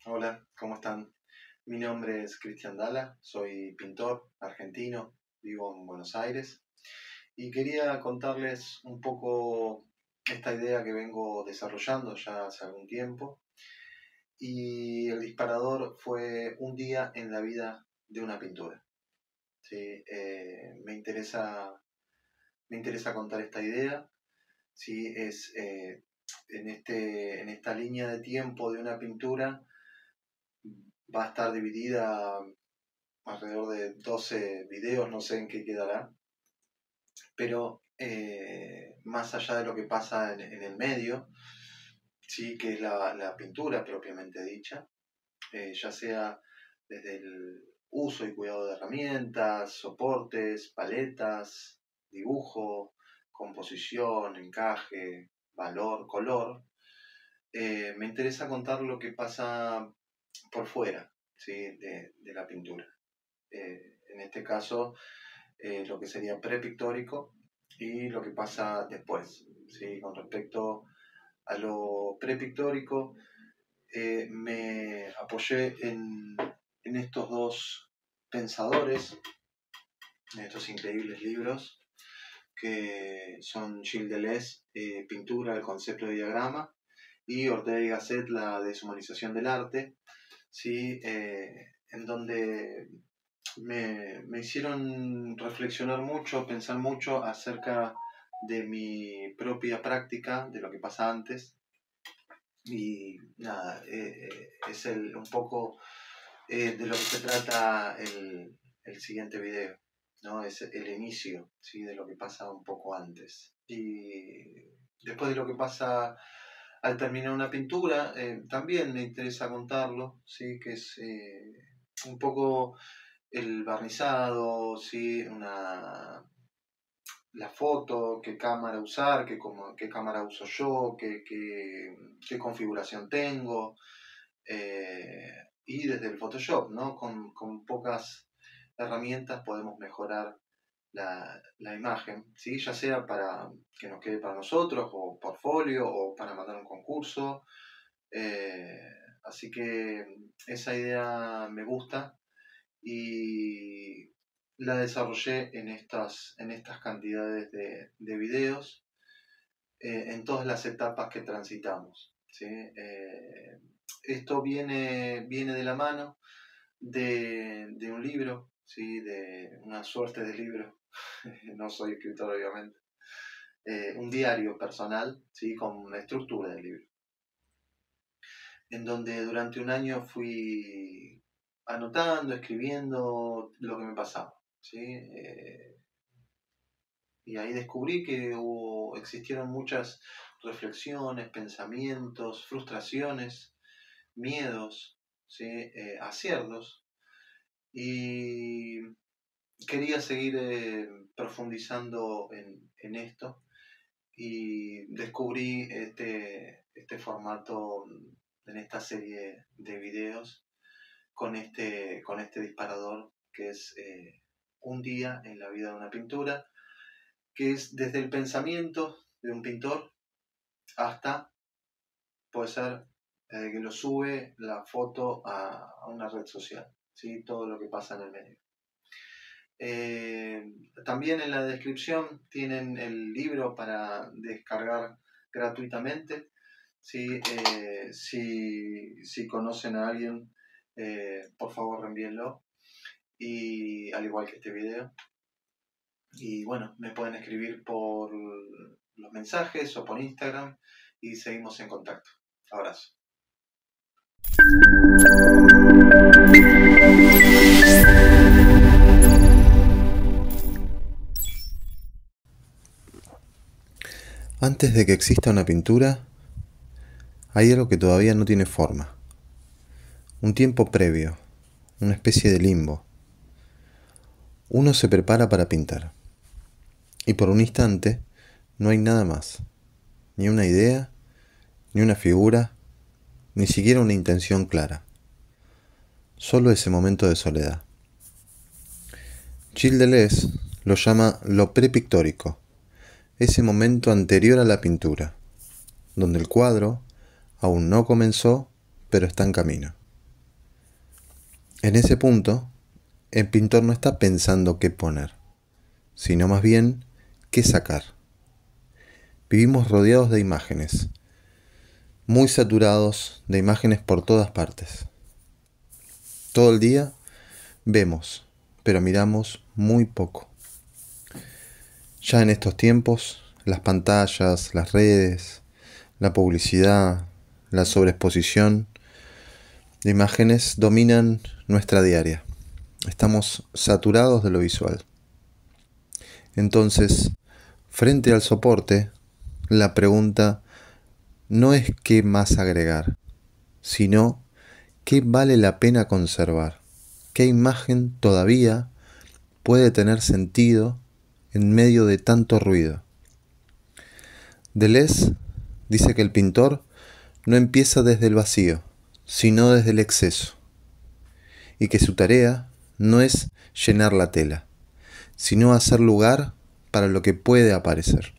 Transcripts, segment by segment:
Hola, ¿cómo están? Mi nombre es Cristian Dala, soy pintor argentino, vivo en Buenos Aires y quería contarles un poco esta idea que vengo desarrollando ya hace algún tiempo, y el disparador fue un día en la vida de una pintura. ¿Sí? Me interesa contar esta idea. ¿Sí? Es en esta línea de tiempo de una pintura. Va a estar dividida alrededor de 12 videos, no sé en qué quedará, pero más allá de lo que pasa en el medio, sí, que es la pintura propiamente dicha, ya sea desde el uso y cuidado de herramientas, soportes, paletas, dibujo, composición, encaje, valor, color. Me interesa contar lo que pasa por fuera, ¿sí? de la pintura. En este caso, lo que sería prepictórico y lo que pasa después. ¿Sí? Con respecto a lo prepictórico, me apoyé en estos dos pensadores, en estos increíbles libros, que son Gilles Deleuze, Pintura, el concepto de diagrama, y Ortega y Gasset, la deshumanización del arte, ¿sí? En donde me hicieron reflexionar mucho, pensar mucho acerca de mi propia práctica, de lo que pasa antes. Y nada, es un poco de lo que se trata el siguiente video, ¿no? Es el inicio, ¿sí? De lo que pasa un poco antes. Y después de lo que pasa al terminar una pintura, también me interesa contarlo, ¿sí? Que es un poco el barnizado, ¿sí? La foto, qué cámara usar, qué cámara uso yo, qué configuración tengo, y desde el Photoshop, ¿no? Con pocas herramientas podemos mejorar la imagen, ¿sí? Ya sea para que nos quede para nosotros, o portfolio, o para mandar un concurso. Así que esa idea me gusta y la desarrollé en estas cantidades de videos, en todas las etapas que transitamos, ¿sí? Esto viene de la mano de un libro, ¿sí? De una suerte de libro, no soy escritor obviamente, un diario personal, ¿sí? Con una estructura de libro, en donde durante un año fui anotando, escribiendo lo que me pasaba, ¿sí? Y ahí descubrí que existieron muchas reflexiones, pensamientos, frustraciones, miedos, ¿sí? Aciertos, y quería seguir profundizando en esto, y descubrí este formato en esta serie de videos con este disparador, que es un día en la vida de una pintura, que es desde el pensamiento de un pintor hasta, puede ser, que lo sube la foto a una red social, ¿sí? Todo lo que pasa en el medio. También en la descripción tienen el libro para descargar gratuitamente, ¿sí? Si conocen a alguien, por favor reenvíenlo, y al igual que este video. Y bueno, me pueden escribir por los mensajes o por Instagram y seguimos en contacto. Abrazo. Antes de que exista una pintura, hay algo que todavía no tiene forma. Un tiempo previo, una especie de limbo. Uno se prepara para pintar. Y por un instante, no hay nada más. Ni una idea, ni una figura, ni siquiera una intención clara. Solo ese momento de soledad. Gilles Deleuze lo llama lo prepictórico, ese momento anterior a la pintura, donde el cuadro aún no comenzó, pero está en camino. En ese punto, el pintor no está pensando qué poner, sino más bien qué sacar. Vivimos rodeados de imágenes, muy saturados de imágenes por todas partes. Todo el día vemos, pero miramos muy poco. Ya en estos tiempos, las pantallas, las redes, la publicidad, la sobreexposición de imágenes dominan nuestra diaria. Estamos saturados de lo visual. Entonces, frente al soporte, la pregunta no es qué más agregar, sino qué vale la pena conservar, qué imagen todavía puede tener sentido en medio de tanto ruido. Deleuze dice que el pintor no empieza desde el vacío, sino desde el exceso, y que su tarea no es llenar la tela, sino hacer lugar para lo que puede aparecer.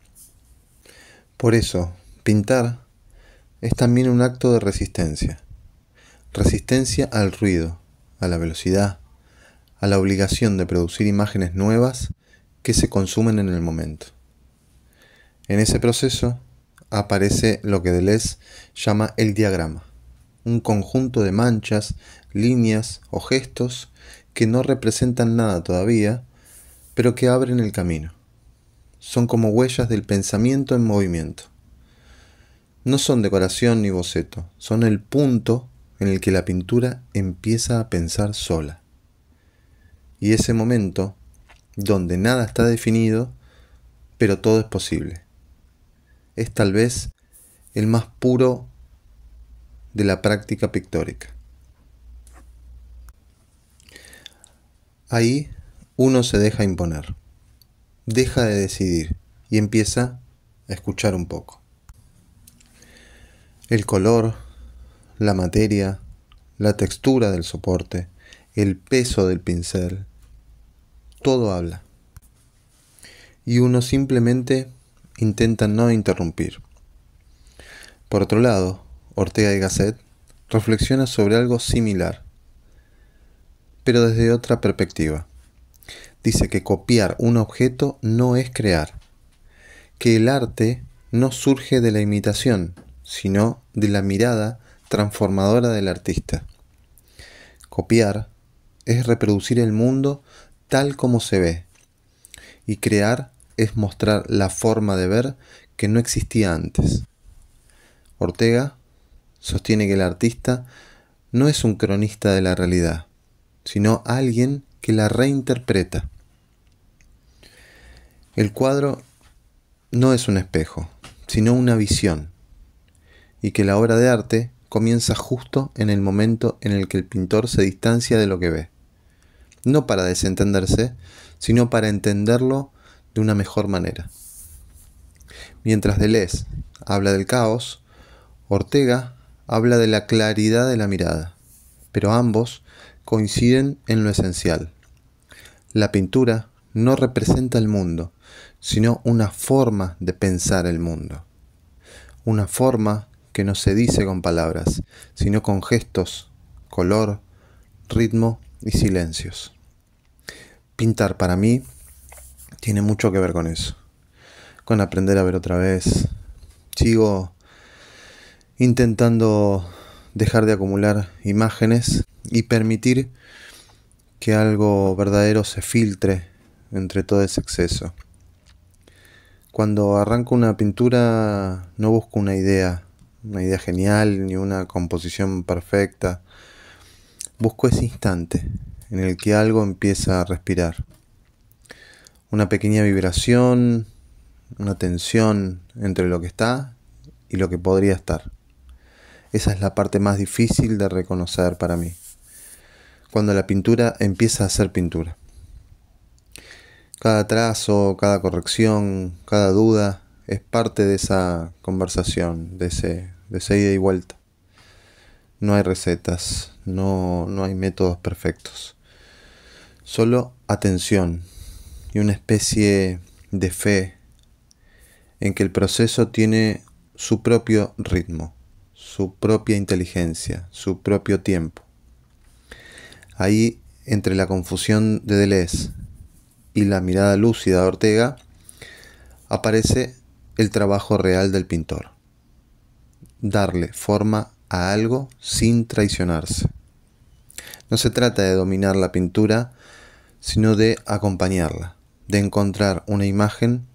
Por eso, pintar es también un acto de resistencia. Resistencia al ruido, a la velocidad, a la obligación de producir imágenes nuevas que se consumen en el momento. En ese proceso aparece lo que Deleuze llama el diagrama, un conjunto de manchas, líneas o gestos que no representan nada todavía, pero que abren el camino. Son como huellas del pensamiento en movimiento. No son decoración ni boceto, son el punto en el que la pintura empieza a pensar sola. Y ese momento, donde nada está definido, pero todo es posible. Es tal vez el más puro de la práctica pictórica. Ahí uno se deja imponer, deja de decidir y empieza a escuchar un poco. El color, la materia, la textura del soporte, el peso del pincel, todo habla. Y uno simplemente intenta no interrumpir. Por otro lado, Ortega y Gasset reflexiona sobre algo similar, pero desde otra perspectiva. Dice que copiar un objeto no es crear, que el arte no surge de la imitación, sino de la mirada transformadora del artista. Copiar es reproducir el mundo tal como se ve, y crear es mostrar la forma de ver que no existía antes. Ortega sostiene que el artista no es un cronista de la realidad, sino alguien que la reinterpreta. El cuadro no es un espejo, sino una visión, y que la obra de arte comienza justo en el momento en el que el pintor se distancia de lo que ve, no para desentenderse, sino para entenderlo de una mejor manera. Mientras Deleuze habla del caos, Ortega habla de la claridad de la mirada, pero ambos coinciden en lo esencial. La pintura no representa el mundo, sino una forma de pensar el mundo. Una forma que no se dice con palabras, sino con gestos, color, ritmo y silencios. Pintar para mí tiene mucho que ver con eso, con aprender a ver otra vez. Sigo intentando dejar de acumular imágenes y permitir que algo verdadero se filtre entre todo ese exceso. Cuando arranco una pintura no busco una idea genial ni una composición perfecta. Busco ese instante en el que algo empieza a respirar. Una pequeña vibración, una tensión entre lo que está y lo que podría estar. Esa es la parte más difícil de reconocer para mí, cuando la pintura empieza a ser pintura. Cada trazo, cada corrección, cada duda es parte de esa conversación, de esa ida y vuelta. No hay recetas, no hay métodos perfectos. Solo atención, y una especie de fe en que el proceso tiene su propio ritmo, su propia inteligencia, su propio tiempo. Ahí, entre la confusión de Deleuze y la mirada lúcida de Ortega, aparece el trabajo real del pintor. Darle forma a algo sin traicionarse. No se trata de dominar la pintura, sino de acompañarla, de encontrar una imagen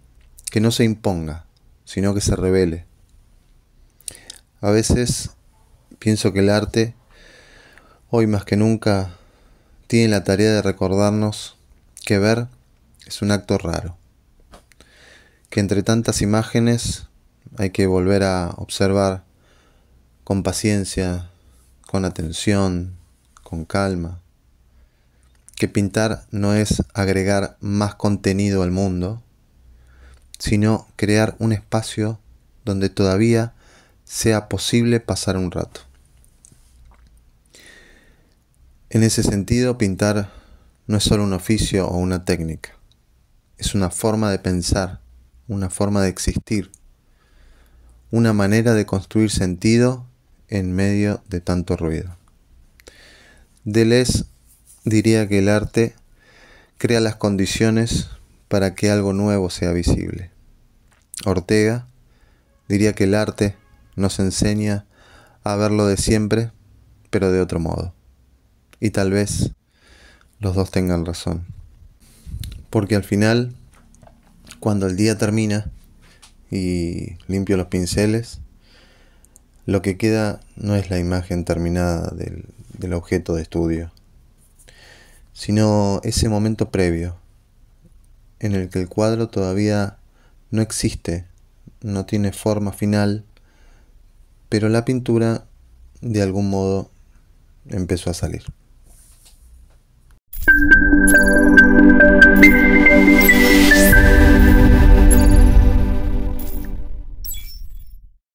que no se imponga, sino que se revele. A veces pienso que el arte, hoy más que nunca, tiene la tarea de recordarnos que ver es un acto raro, que entre tantas imágenes hay que volver a observar con paciencia, con atención, con calma, que pintar no es agregar más contenido al mundo, sino crear un espacio donde todavía sea posible pasar un rato. En ese sentido, pintar no es solo un oficio o una técnica, es una forma de pensar, una forma de existir, una manera de construir sentido en medio de tanto ruido. Deleuze diría que el arte crea las condiciones para que algo nuevo sea visible. Ortega diría que el arte nos enseña a ver lo de siempre, pero de otro modo. Y tal vez los dos tengan razón. Porque al final, cuando el día termina y limpio los pinceles, lo que queda no es la imagen terminada del objeto de estudio, sino ese momento previo en el que el cuadro todavía no existe, no tiene forma final, pero la pintura de algún modo empezó a salir.